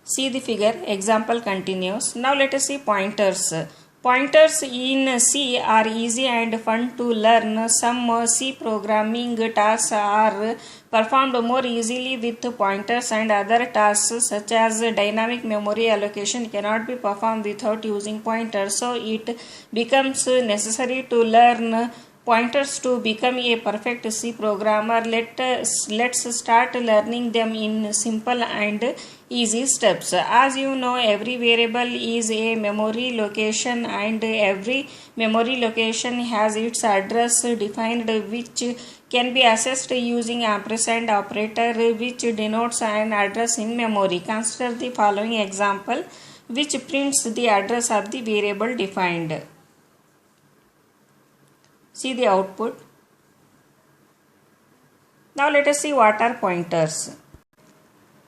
See the figure, example continues. Now let us see pointers. Pointers in C are easy and fun to learn. Some C programming tasks are performed more easily with pointers, and other tasks such as dynamic memory allocation cannot be performed without using pointers. So it becomes necessary to learn pointers to become a perfect C programmer. Let's start learning them in simple and easy steps. As you know, every variable is a memory location, and every memory location has its address defined, which can be accessed using ampersand operator, which denotes an address in memory. Consider the following example, which prints the address of the variable defined. See the output. Now let us see what are pointers.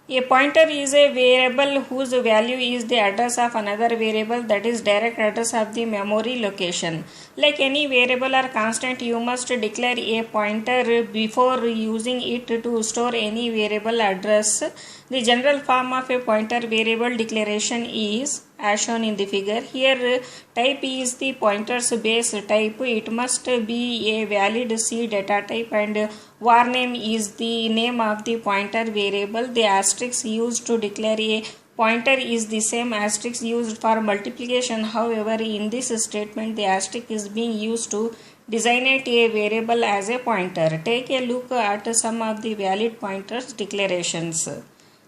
A pointer is a variable whose value is the address of another variable, that is direct address of the memory location. Like any variable or constant, you must declare a pointer before using it to store any variable address. The general form of a pointer variable declaration is as shown in the figure. Here type is the pointer's base type. It must be a valid C data type, and var name is the name of the pointer variable. The asterisk used to declare a pointer is the same asterisk used for multiplication. However, in this statement the asterisk is being used to designate a variable as a pointer. Take a look at some of the valid pointers declarations.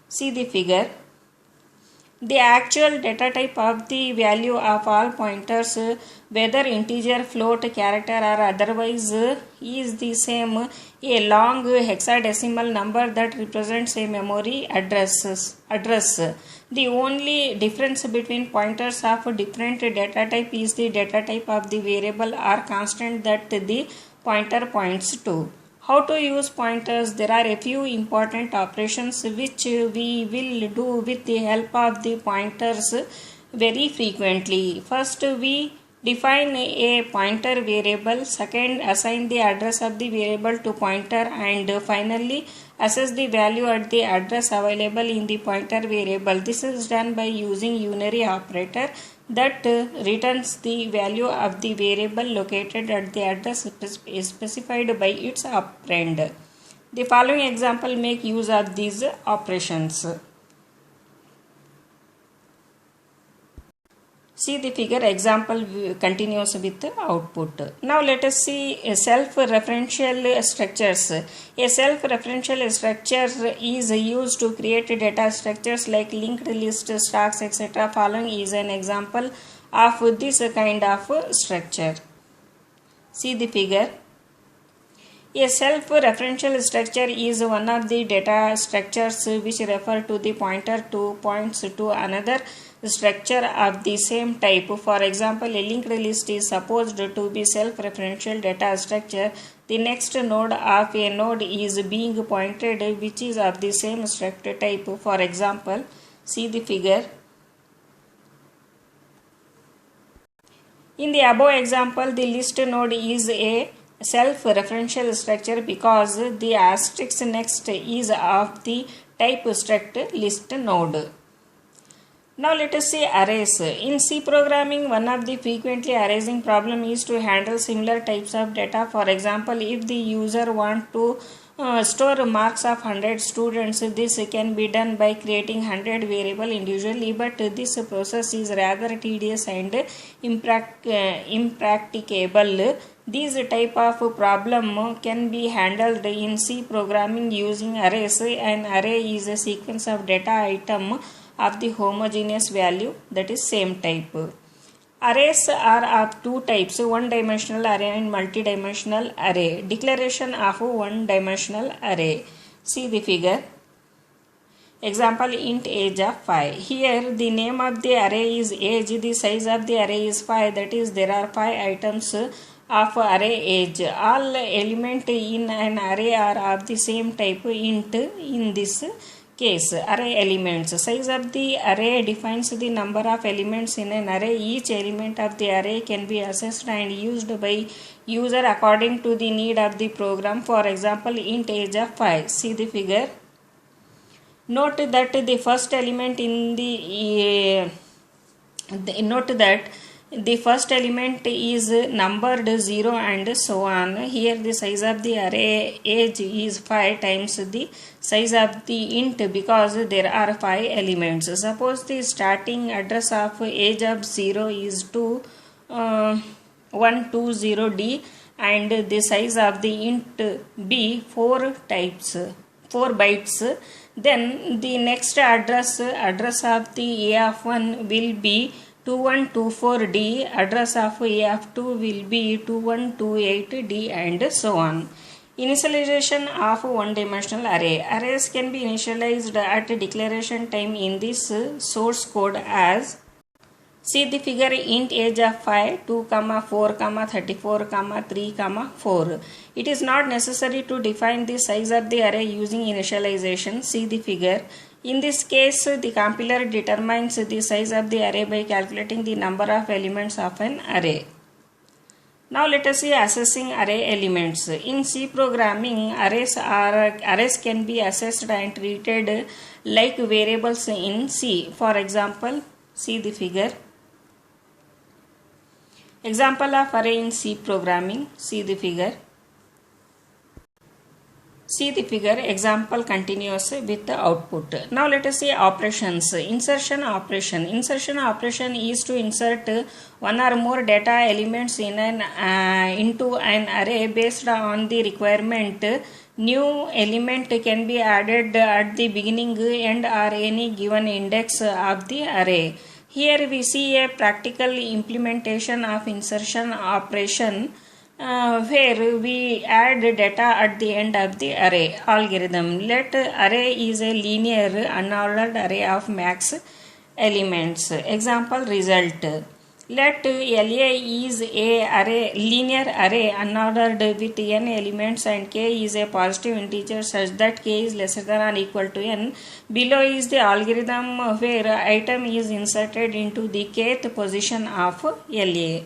See the figure. The actual data type of the value of all pointers, whether integer, float, character or otherwise, is the same, a long hexadecimal number that represents a memory address. The only difference between pointers of different data type is the data type of the variable or constant that the pointer points to. How to use pointers? There are a few important operations which we will do with the help of the pointers very frequently. First, we define a pointer variable. Second, assign the address of the variable to pointer, and finally access the value at the address available in the pointer variable. This is done by using unary operator that returns the value of the variable located at the address specified by its operand. The following example make use of these operations. See the figure, example continues with output. Now let us see self-referential structures. A self-referential structure is used to create data structures like linked list, stacks, etc. Following is an example of this kind of structure. See the figure. A self-referential structure is one of the data structures which refer to the pointer to points to another structure of the same type. For example, a linked list is supposed to be self-referential data structure. The next node of a node is being pointed which is of the same structure type. For example, see the figure. In the above example, the list node is a self-referential structure because the asterisk next is of the type struct list node. Now let us see arrays. In C programming, one of the frequently arising problem is to handle similar types of data. For example, if the user wants to store marks of 100 students, this can be done by creating 100 variable individually, but this process is rather tedious and impracticable. These type of problem can be handled in C programming using arrays. An array is a sequence of data item of the homogeneous value, that is same type. Arrays are of two types, one-dimensional array and multi-dimensional array. Declaration of one-dimensional array. See the figure. Example, int age of 5. Here the name of the array is age, the size of the array is 5, that is there are 5 items of array age. All elements in an array are of the same type, int in this case. Array elements. Size of the array defines the number of elements in an array. Each element of the array can be accessed and used by user according to the need of the program. For example, int age of 5. See the figure. Note that the first element in note that the first element is numbered 0 and so on. Here the size of the array age is 5 times the size of the int because there are 5 elements. Suppose the starting address of age of 0 is 120D and the size of the int be 4 bytes. Then the next address of the A of 1 will be 2124D, address of A of 2 will be 2128D and so on. Initialization of one-dimensional array. Arrays can be initialized at declaration time in this source code as see the figure int age of 5, 2, 4, 34, 3, 4. It is not necessary to define the size of the array using initialization. See the figure. In this case, the compiler determines the size of the array by calculating the number of elements of an array. Now let us see assessing array elements. In C programming, arrays can be assessed and treated like variables in C. For example, see the figure. Example of array in C programming. See the figure. See the figure. Example continuous with the output. Now let us see operations. Insertion operation. Insertion operation is to insert one or more data elements into an array based on the requirement. New element can be added at the beginning, end or any given index of the array. Here we see a practical implementation of insertion operation where we add data at the end of the array. Algorithm. Let array is a linear unordered array of max elements. Example result. Let LA is a linear array unordered with n elements and k is a positive integer such that k is lesser than or equal to n. Below is the algorithm where item is inserted into the kth position of LA.